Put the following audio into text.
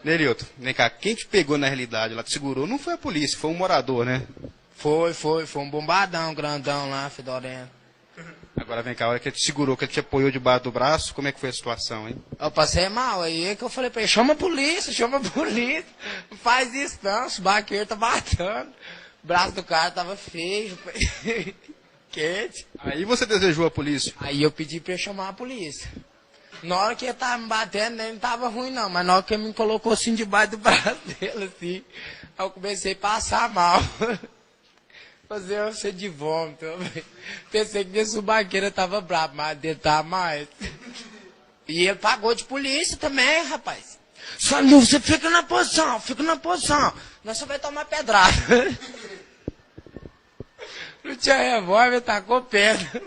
Nerilton, vem cá, quem te pegou na realidade lá, te segurou, não foi a polícia, foi um morador, né? Foi um bombadão, grandão lá, fedorento. Agora vem cá, a hora que ele te segurou, que ele te apoiou debaixo do braço, como é que foi a situação, hein? Eu passei mal, aí é que eu falei pra ele, chama a polícia, não faz isso não, esse baqueiro tá matando. O braço do cara tava feio, quente. Aí você desejou a polícia? Aí eu pedi pra ele chamar a polícia. Na hora que ele tava me batendo, nem tava ruim não, mas na hora que ele me colocou assim debaixo do braço dele, assim, aí eu comecei a passar mal. Fazer um cheio de vômito. Pensei que minha subaqueira tava brava, mas dele tava mais. E ele pagou de polícia também, rapaz. Só não, você fica na posição. Nós só vai tomar pedrada. Não tinha revólver, tacou pedra.